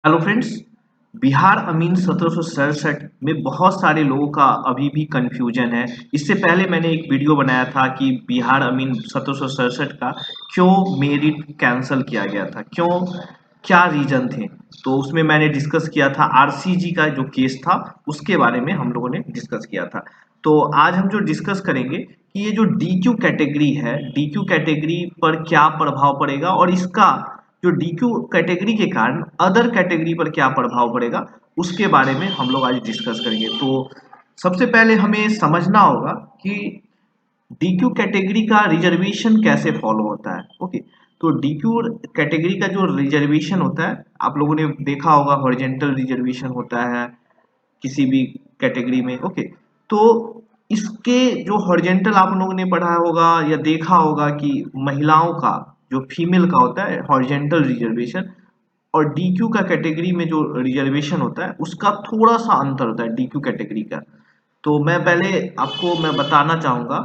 Hello friends. Bihar अमीन 1767 में बहुत सारे लोगों का अभी भी कंफ्यूजन है। इससे पहले मैंने एक वीडियो बनाया था कि बिहार अमीन 1767 का क्यों मेरिट कैंसिल किया गया था, क्यों, क्या रीजन थे। तो उसमें मैंने डिस्कस किया था आरसीजी का जो केस था, उसके बारे में हम लोगों ने डिस्कस किया था। तो आज हम जो डिस्कस करेंगे कि ये जो डीक्यू कैटेगरी है, डीक्यू कैटेगरी पर क्या प्रभाव पड़ेगा और इसका जो डीक्यू कैटेगरी के कारण अदर कैटेगरी पर क्या प्रभाव पड़ेगा, उसके बारे में हम लोग आज डिस्कस करेंगे। तो सबसे पहले हमें समझना होगा कि डीक्यू कैटेगरी का रिजर्वेशन कैसे फॉलो होता है। ओके, तो डीक्यू कैटेगरी का जो रिजर्वेशन होता है, आप लोगों ने देखा होगा हॉरिजेंटल रिजर्वेशन होता है किसी भी कैटेगरी में। ओके, तो इसके जो हॉरिजेंटल आप लोगों ने पढ़ा होगा या देखा होगा कि महिलाओं का जो फीमेल का होता है हॉरिजेंटल रिजर्वेशन, और डीक्यू का कैटेगरी में जो रिजर्वेशन होता है उसका थोड़ा सा अंतर होता है डीक्यू कैटेगरी का। तो मैं पहले आपको मैं बताना चाहूंगा,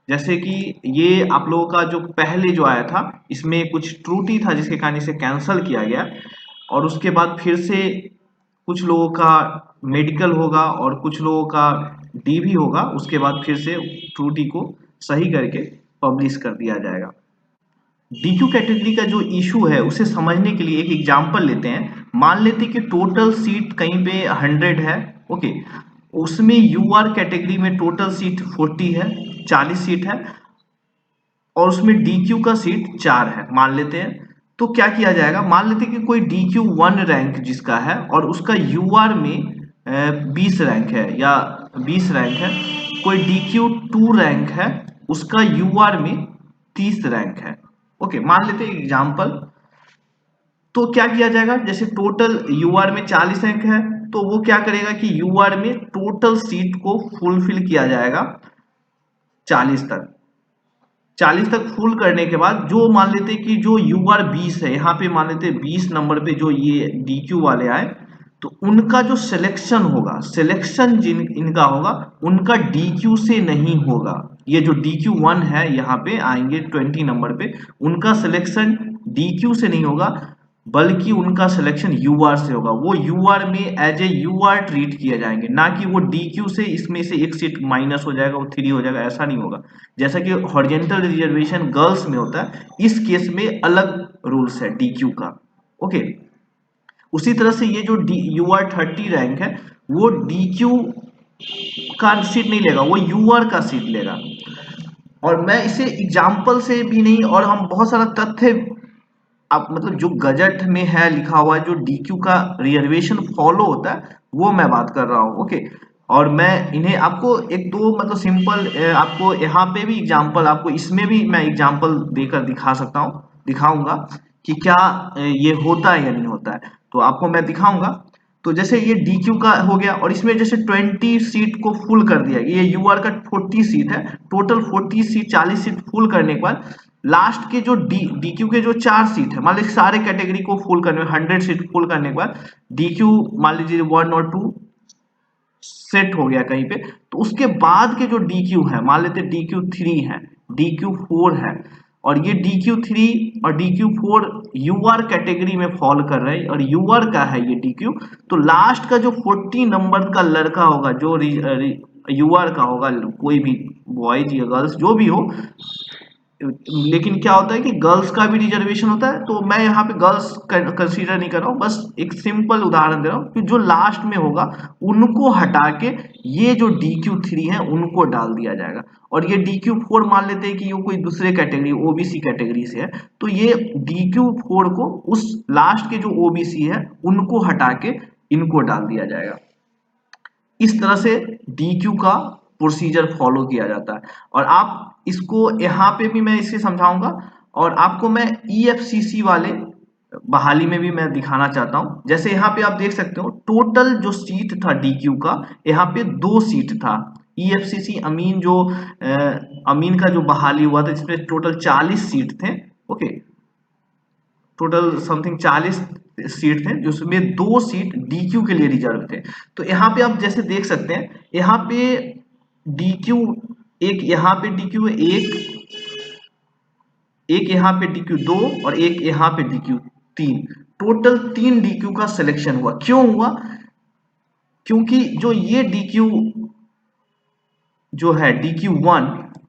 जैसे कि ये आप लोगों का जो पहले जो आया था इसमें कुछ त्रुटि था जिसके कारण इसे कैंसिल किया गया, और उसके बाद फिर से कुछ लोगों का मेडिकल होगा और कुछ लोगों का डी भी होगा, उसके बाद फिर से त्रुटि को सही करके पब्लिश कर दिया जाएगा। डीक्यू कैटेगरी का जो इशू है उसे समझने के लिए एक एग्जांपल लेते हैं। मान लेते हैं कि टोटल सीट कहीं पे 100 है। ओके, उसमें यूआर कैटेगरी में टोटल सीट 40 है, 40 सीट है, और उसमें डीक्यू का सीट 4 है मान लेते हैं। तो क्या किया जाएगा, मान लेते हैं कि कोई डीक्यू 1 रैंक जिसका है और उसका यूआर में 20 रैंक है या 20 रैंक है, कोई डीक्यू 2 रैंक है, उसका यूआर में 30 रैंक है। ओके, मान लेते हैं एग्जाम्पल। तो क्या किया जाएगा, जैसे टोटल यूआर में 40 रैंक है, तो वो क्या करेगा कि यूआर में टोटल सीट को फुलफिल किया जाएगा 40 तक। 40 तक फुल करने के बाद जो मान लेते कि जो यूआर 20 है, यहाँ पे मान लेते 20 नंबर पे जो ये डीक्यू वाले आए, तो उनका जो सिलेक्शन होगा, सिलेक्शन जिन इनका होगा, उनका डीक्यू से नहीं होगा। ये जो डीक्यू 1 है यहाँ पे आएंगे 20 नंबर पे, उनका सिलेक्शन डीक्यू से नहीं होगा, बल्कि उनका सिलेक्शन यूआर से होगा। वो यूआर में एज ए यूआर ट्रीट किए जाएंगे, ना कि वो डीक्यू से इसमें से एक सीट माइनस हो जाएगा वो 3 हो जाएगा, ऐसा नहीं होगा। जैसा कि हॉरिजेंटल रिजर्वेशन गर्ल्स में होता है, इस केस में अलग रूल्स है डीक्यू का। ओके, उसी तरह से ये जो डी यूआर 30 रैंक है, वो डीक्यू का सीट नहीं लेगा, वो यूआर का सीट लेगा। और मैं इसे एग्जाम्पल से भी नहीं, और हम बहुत सारा तथ्य, आप मतलब जो गजट में है लिखा हुआ है, जो डीक्यू का रिजर्वेशन फॉलो होता है, वो मैं बात कर रहा हूँ। ओके, और मैं इन्हें आपको एक दो मतलब सिंपल आपको यहाँ पे भी एग्जांपल, आपको इसमें भी मैं एग्जांपल देकर दिखा सकता हूँ, दिखाऊंगा कि क्या ये होता है या नहीं होता है। तो आपको मैं दिखाऊंगा। तो जैसे ये डीक्यू का हो गया, और इसमें जैसे 20 सीट को फुल कर दिया, ये यूआर का 40 सीट है, टोटल 40 सीट, 40 सीट फुल करने के बाद लास्ट के जो डीक्यू के जो 4 सीट है, मान लीजिए सारे कैटेगरी को फुल करने में 100 सीट फुल करने के बाद डीक्यू मान लीजिए 1 और 2 सेट हो गया कहीं पे, तो उसके बाद के जो डीक्यू है, मान लेते डीक्यू 3 है, डीक्यू 4 है, और ये डीक्यू 3 और डीक्यू 4 यूआर कैटेगरी में फॉल कर रहे हैं और यूआर का है ये डीक्यू। तो लास्ट का जो 40 नंबर का लड़का होगा, जो यूआर का होगा, कोई भी बॉयज या गर्ल्स जो भी हो, लेकिन क्या होता है कि गर्ल्स का भी रिजर्वेशन होता है, तो मैं यहाँ पे गर्ल्स कंसीडर नहीं कर रहा हूँ, बस एक सिंपल उदाहरण दे रहा हूँ कि जो लास्ट में होगा उनको हटा के ये जो DQ3 है उनको डाल दिया जाएगा। और ये DQ4 मान लेते हैं कि ये कोई दूसरे कैटेगरी ओबीसी कैटेगरी से है, तो ये DQ4 को उस लास्ट के जो ओबीसी है उनको हटा के इनको डाल दिया जाएगा। इस तरह से डीक्यू का प्रोसीजर फॉलो किया जाता है। और आप इसको यहाँ पे भी मैं इसे समझाऊंगा, और आपको मैं ईएफसीसी वाले बहाली में भी मैं दिखाना चाहता हूं। जैसे यहाँ पे आप देख सकते हो टोटल जो सीट था डीक्यू का, यहाँ पे 2 सीट था। ईएफसीसी अमीन जो अमीन का जो बहाली हुआ था, जिसमें टोटल 40 सीट थे। ओके, टोटल समथिंग 40 सीट थे, जिसमें 2 सीट डीक्यू के लिए रिजर्व थे। तो यहाँ पे आप जैसे देख सकते हैं, यहाँ पे डीक्यू एक, यहाँ पे डीक्यू एक, एक यहाँ पे डीक्यू 2 और एक यहाँ पे डीक्यू 3। टोटल 3 डीक्यू का सिलेक्शन हुआ। क्यों हुआ? क्योंकि जो ये डीक्यू जो है DQ1,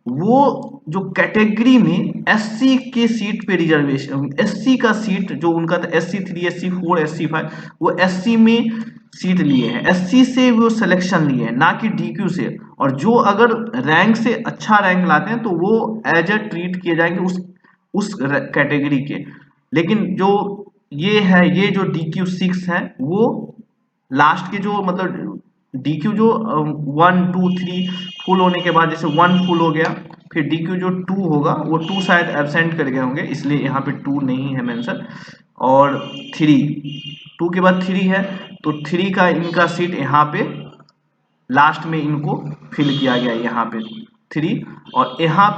वो जो कैटेगरी में SC के सीट पे रिजर्वेशन, SC का सीट जो उनका था SC3 SC4 SC5, वो SC में सीट लिए हैं, SC से वो सिलेक्शन लिए हैं, ना कि DQ से। और जो अगर रैंक से अच्छा रैंक लाते हैं तो वो एज अ ट्रीट किए जाएंगे उस कैटेगरी के। लेकिन जो ये है, ये जो DQ6 है, वो लास्ट के जो मतलब DQ जो 1 2 3 फुल होने के बाद, जैसे 1 फुल हो गया, फिर DQ जो 2 होगा, वो 2 शायद एब्सेंट कर गए होंगे, इसलिए यहाँ पे 2 नहीं है मेंशन। और 3, 2 के बाद 3 है, तो 3 का इनका सीट यहाँ पे लास्ट में इनको फिल किया गया यहाँ पे 3। और यहाँ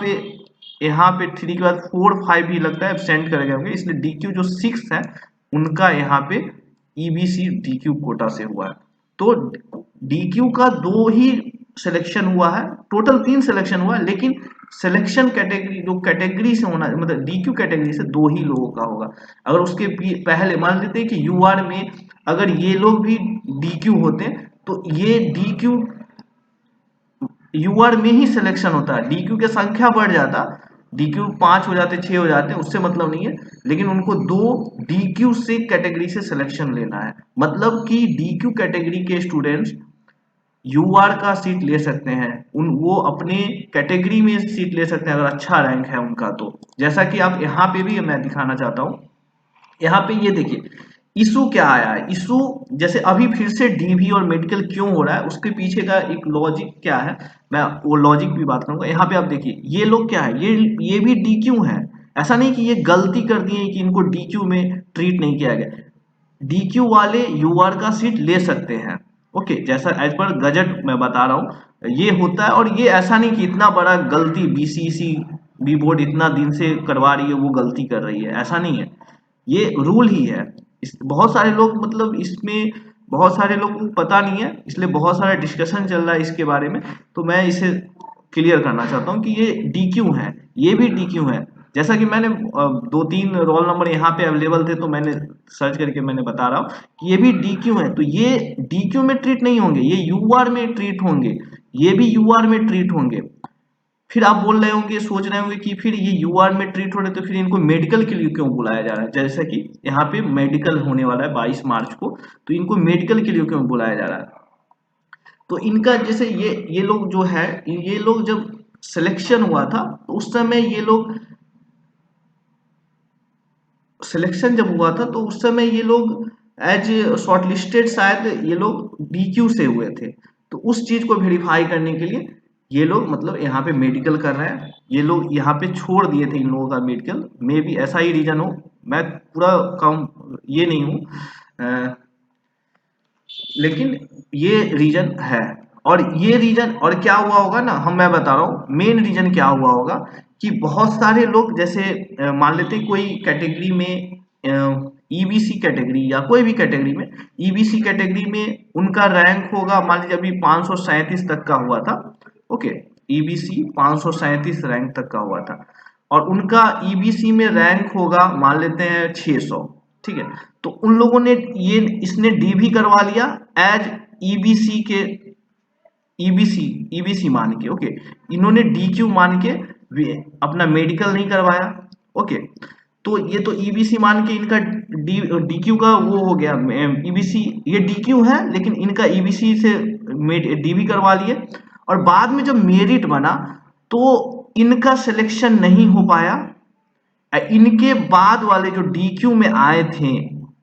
पे 3 के बाद 4 5 भी लगता है एब्सेंट कर गए होंगे, इसलिए DQ जो 6 है उनका यहाँ पे EBC DQ कोटा से हुआ है। तो DQ का 2 ही सिलेक्शन हुआ है, टोटल 3 सिलेक्शन हुआ है, लेकिन सिलेक्शन कैटेगरी जो कैटेगरी से होना, मतलब DQ कैटेगरी से 2 ही लोगों का होगा। अगर उसके पहले मान लेते हैं कि UR में अगर ये लोग भी DQ होते तो ये DQ UR में ही सिलेक्शन होता है, DQ की संख्या बढ़ जाता, DQ 5 हो जाते 6 हो जाते, उससे मतलब नहीं है, लेकिन उनको 2 DQ से कैटेगरी से सिलेक्शन लेना है। मतलब कि DQ कैटेगरी के स्टूडेंट्स UR का सीट ले सकते हैं, वो अपने कैटेगरी में सीट ले सकते हैं अगर अच्छा रैंक है उनका। तो जैसा कि आप यहाँ पे भी मैं दिखाना चाहता हूँ, यहाँ पे ये देखिए इशू क्या आया है। इशू जैसे अभी फिर से DV और मेडिकल क्यों हो रहा है, उसके पीछे का एक लॉजिक क्या है, मैं वो लॉजिक भी बात करूंगा। यहाँ पे आप देखिए ये लोग क्या है, ये भी DQ है। ऐसा नहीं कि ये गलती कर दिए कि इनको DQ में ट्रीट नहीं किया गया, DQ वाले UR का सीट ले सकते हैं। ओके, जैसा एज पर गजट मैं बता रहा हूँ ये होता है। और ये ऐसा नहीं कि इतना बड़ा गलती BCC बोर्ड इतना दिन से करवा रही है वो गलती कर रही है, ऐसा नहीं है, ये रूल ही है। बहुत सारे लोग मतलब इसमें बहुत सारे लोगों को पता नहीं है, इसलिए बहुत सारा डिस्कशन चल रहा है इसके बारे में। तो मैं इसे क्लियर करना चाहता हूँ कि ये DQ है, ये भी DQ है। जैसा कि मैंने 2 3 रोल नंबर यहाँ पे अवेलेबल थे, तो मैंने सर्च करके मैंने बता रहा हूँ कि ये भी DQ है। तो ये DQ में ट्रीट नहीं होंगे, ये UR में ट्रीट होंगे, ये भी UR में ट्रीट होंगे। फिर आप बोल रहे होंगे, सोच रहे होंगे कि फिर ये UR में ट्रीट हो रहे तो फिर इनको मेडिकल के लिए क्यों बुलाया जा रहा है। जैसा कि यहाँ पे मेडिकल होने वाला है 22 मार्च को, तो इनको मेडिकल के लिए क्यों बुलाया जा रहा है। तो इनका जैसे ये लोग जो है, ये लोग जब सिलेक्शन हुआ था तो उस समय ये लोग सिलेक्शन जब हुआ था तो उस समय ये लोग एज शॉर्टलिस्टेड शायद ये लोग DQ से हुए थे। तो उस चीज को वेरीफाई करने के लिए ये लोग मतलब यहाँ पे मेडिकल कर रहे हैं, ये लोग यहाँ पे छोड़ दिए थे इन लोगों का मेडिकल। मे भी ऐसा ही रीजन हो, मैं पूरा काम ये नहीं हूँ, लेकिन ये रीजन है। और ये रीजन और क्या हुआ होगा ना, मैं बता रहा हूँ मेन रीजन क्या हुआ होगा कि बहुत सारे लोग जैसे मान लेते हैं कोई कैटेगरी में EBC कैटेगरी या कोई भी कैटेगरी में, EBC कैटेगरी में उनका रैंक होगा, मान लीजिए अभी 537 तक का हुआ था। ओके, EBC 537 रैंक तक का हुआ था, और उनका EBC में रैंक होगा मान लेते हैं 600। ठीक है, तो उन लोगों ने ये इसने DV करवा लिया एज EBC के, EBC मान के। ओके, इन्होंने DQ मान के अपना मेडिकल नहीं करवाया। ओके, तो ये तो EBC मान के इनका DQ का वो हो गया, EBC ये DQ है लेकिन इनका EBC से DV करवा लिए। और बाद में जब मेरिट बना तो इनका सिलेक्शन नहीं हो पाया। इनके बाद वाले जो DQ में आए थे,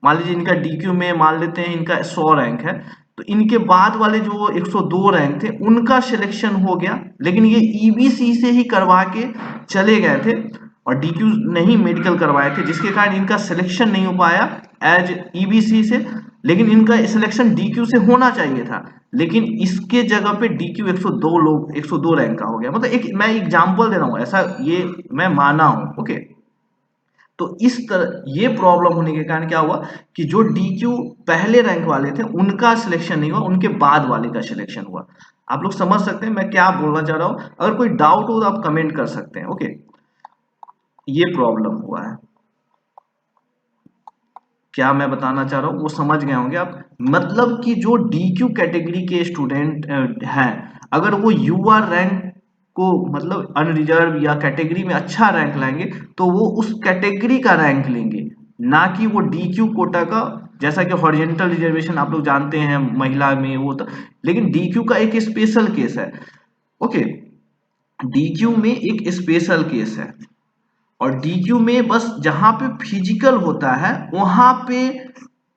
मान लीजिए इनका DQ में मान लेते हैं इनका 100 रैंक है, तो इनके बाद वाले जो 102 रैंक थे उनका सिलेक्शन हो गया, लेकिन ये EBC से ही करवा के चले गए थे और DQ नहीं मेडिकल करवाए थे, जिसके कारण इनका सिलेक्शन नहीं हो पाया एज EBC से। लेकिन इनका सिलेक्शन DQ से होना चाहिए था, लेकिन इसके जगह पे DQ 102 रैंक का हो गया। मतलब एक मैं एग्जांपल दे रहा हूँ, ऐसा ये मैं माना हूँ। ओके, तो इस तरह ये प्रॉब्लम होने के कारण क्या हुआ कि जो DQ पहले रैंक वाले थे उनका सिलेक्शन नहीं हुआ, उनके बाद वाले का सिलेक्शन हुआ। आप लोग समझ सकते हैं मैं क्या बोलना चाह रहा हूं। अगर कोई डाउट हो तो आप कमेंट कर सकते हैं। ओके, ये प्रॉब्लम हुआ है। क्या मैं बताना चाह रहा हूँ वो समझ गए होंगे आप। मतलब कि जो DQ कैटेगरी के स्टूडेंट हैं, अगर वो UR रैंक को मतलब अनरिजर्व या कैटेगरी में अच्छा रैंक लाएंगे तो वो उस कैटेगरी का रैंक लेंगे, ना कि वो DQ कोटा का। जैसा कि हॉरिजेंटल रिजर्वेशन आप लोग जानते हैं महिला में वो तो, लेकिन DQ का एक स्पेशल केस है। ओके, DQ में एक स्पेशल केस है, और DQ में बस जहां पे फिजिकल होता है वहां पे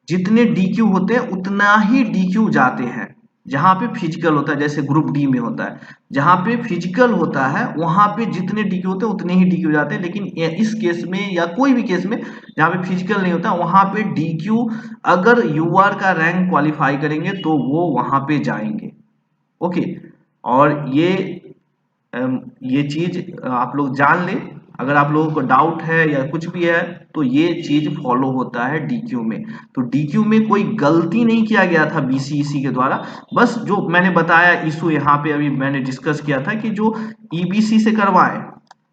जितने DQ होते हैं उतना ही DQ जाते हैं। जहां पे फिजिकल होता है, जैसे ग्रुप डी में होता है, जहां पे फिजिकल होता है वहां पे जितने DQ होते हैं उतने ही DQ जाते हैं। लेकिन इस केस में या कोई भी केस में जहां पे फिजिकल नहीं होता वहां पे DQ अगर UR का रैंक क्वालिफाई करेंगे तो वो वहां पे जाएंगे। ओके, और ये चीज आप लोग जान लें। अगर आप लोगों को डाउट है या कुछ भी है तो ये चीज फॉलो होता है DQ में। तो DQ में कोई गलती नहीं किया गया था BCEC के द्वारा। बस जो मैंने बताया इशू यहाँ पे अभी मैंने डिस्कस किया था कि जो EBC से करवाएं,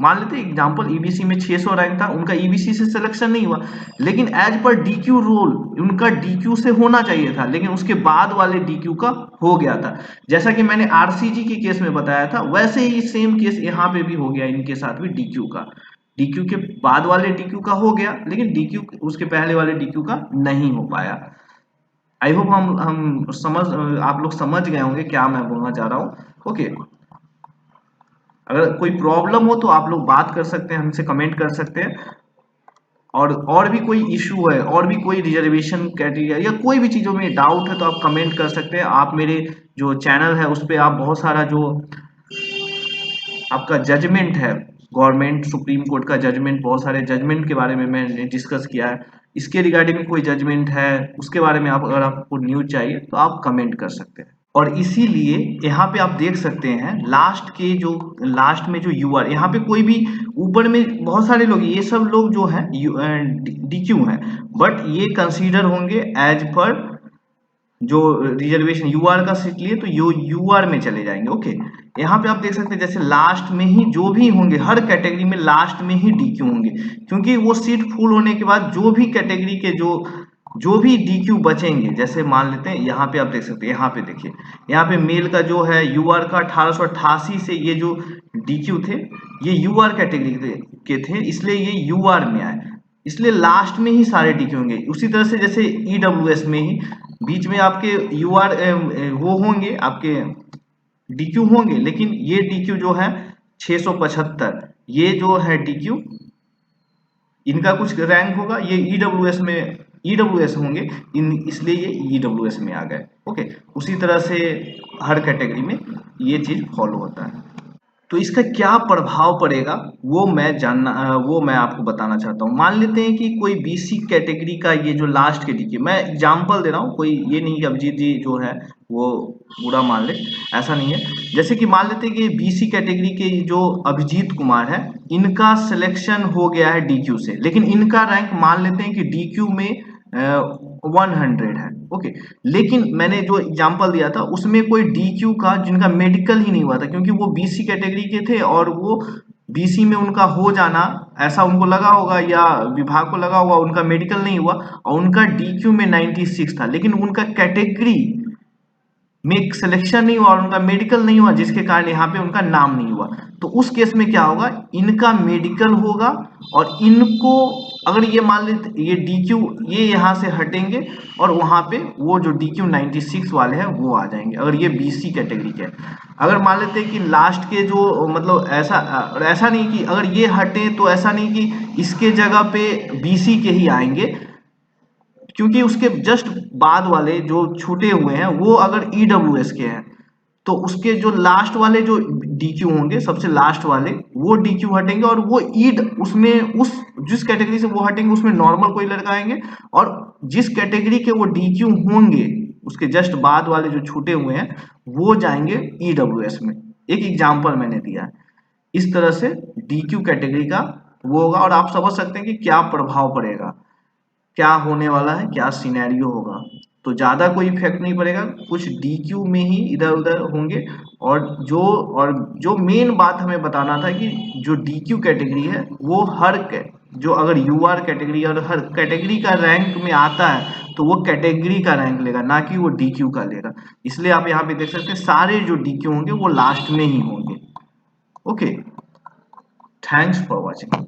मान लेते एग्जांपल EBC में 600 रैंक था, उनका EBC से सिलेक्शन नहीं हुआ, लेकिन एज पर DQ रूल उनका DQ से होना चाहिए था, लेकिन उसके बाद वाले DQ का हो गया था। जैसा कि मैंने RCG के केस में बताया था वैसे ही सेम केस यहाँ पे भी हो गया, इनके साथ भी DQ का। DQ के बाद वाले DQ का हो गया, लेकिन DQ उसके पहले वाले DQ का नहीं हो पाया। आई होप हम समझ आप लोग समझ गए होंगे क्या मैं बोलना चाह रहा हूँ। ओके, अगर कोई प्रॉब्लम हो तो आप लोग बात कर सकते हैं, हमसे कमेंट कर सकते हैं। और भी कोई इशू है, और भी कोई रिजर्वेशन क्राइटेरिया या कोई भी चीज़ों में डाउट है तो आप कमेंट कर सकते हैं। आप मेरे जो चैनल है उस पर आप बहुत सारा जो आपका जजमेंट है, गवर्नमेंट सुप्रीम कोर्ट का जजमेंट, बहुत सारे जजमेंट के बारे में मैंने डिस्कस किया है। इसके रिगार्डिंग कोई जजमेंट है उसके बारे में आप अगर आपको न्यूज चाहिए तो आप कमेंट कर सकते हैं। और इसीलिए यहाँ पे आप देख सकते हैं लास्ट में जो यूआर, यहाँ पे कोई भी ऊपर में बहुत सारे लोग, ये सब लोग जो है DQ है, बट ये कंसीडर होंगे एज पर जो रिजर्वेशन यूआर का सीट लिए तो यूआर में चले जाएंगे। ओके, यहाँ पे आप देख सकते हैं जैसे लास्ट में ही जो भी होंगे, हर कैटेगरी में लास्ट में ही DQ होंगे, क्योंकि वो सीट फुल होने के बाद जो भी कैटेगरी के जो भी DQ बचेंगे, जैसे मान लेते हैं यहाँ पे आप देख सकते हैं, यहाँ पे देखिए, यहाँ पे मेल का जो है यूआर का 1888 से ये जो DQ थे ये यूआर कैटेगरी के थे, इसलिए ये यूआर में आए, इसलिए लास्ट में ही सारे DQ होंगे। उसी तरह से जैसे EWS में ही बीच में आपके यूआर वो होंगे, आपके DQ होंगे, लेकिन ये DQ जो है 675, ये जो है DQ इनका कुछ रैंक होगा, ये EWS होंगे इसलिए ये EWS में आ गए। ओके, उसी तरह से हर कैटेगरी में ये चीज फॉलो होता है। तो इसका क्या प्रभाव पड़ेगा वो मैं आपको बताना चाहता हूँ। मान लेते हैं कि कोई BC कैटेगरी का ये जो लास्ट के DQ, मैं एग्जांपल दे रहा हूँ, कोई ये नहीं कि अभिजीत जी जो है वो बुरा मान ले, ऐसा नहीं है। जैसे कि मान लेते हैं कि BC कैटेगरी के जो अभिजीत कुमार है, इनका सिलेक्शन हो गया है DQ से, लेकिन इनका रैंक मान लेते हैं कि DQ में 100 है। ओके, लेकिन मैंने जो एग्जांपल दिया था उसमें कोई DQ का जिनका मेडिकल ही नहीं हुआ था, क्योंकि वो BC कैटेगरी के थे और वो BC में उनका हो जाना ऐसा उनको लगा होगा या विभाग को लगा होगा, उनका मेडिकल नहीं हुआ और उनका DQ में 96 था, लेकिन उनका कैटेगरी में सिलेक्शन नहीं हुआ और उनका मेडिकल नहीं हुआ, जिसके कारण यहाँ पे उनका नाम नहीं हुआ। तो उस केस में क्या होगा, इनका मेडिकल होगा और इनको अगर ये मान लेते ये DQ ये यहाँ से हटेंगे और वहां पे वो जो DQ 96 वाले हैं वो आ जाएंगे, अगर ये BC कैटेगरी के। अगर मान लेते हैं कि लास्ट के जो मतलब ऐसा नहीं कि अगर ये हटे तो ऐसा नहीं कि इसके जगह पे BC के ही आएंगे, क्योंकि उसके जस्ट बाद वाले जो छूटे हुए हैं वो अगर EWS के हैं तो उसके जो लास्ट वाले जो DQ होंगे, सबसे लास्ट वाले वो DQ हटेंगे और वो ईड उसमें उस जिस कैटेगरी से वो हटेंगे उसमें नॉर्मल कोई लड़का आएंगे, और जिस कैटेगरी के वो DQ होंगे उसके जस्ट बाद वाले जो छूटे हुए हैं वो जाएंगे EWS में। एक एग्जाम्पल मैंने दिया है, इस तरह से DQ कैटेगरी का वो होगा, और आप समझ सकते हैं कि क्या प्रभाव पड़ेगा, क्या होने वाला है, क्या सिनेरियो होगा। तो ज्यादा कोई इफेक्ट नहीं पड़ेगा, कुछ DQ में ही इधर उधर होंगे। और जो मेन बात हमें बताना था कि जो DQ कैटेगरी है वो जो अगर यूआर कैटेगरी और हर कैटेगरी का रैंक में आता है तो वो कैटेगरी का रैंक लेगा, ना कि वो डीक्यू का लेगा। इसलिए आप यहाँ पे देख सकते हैं सारे जो डीक्यू होंगे वो लास्ट में ही होंगे। Okay, thanks for watching.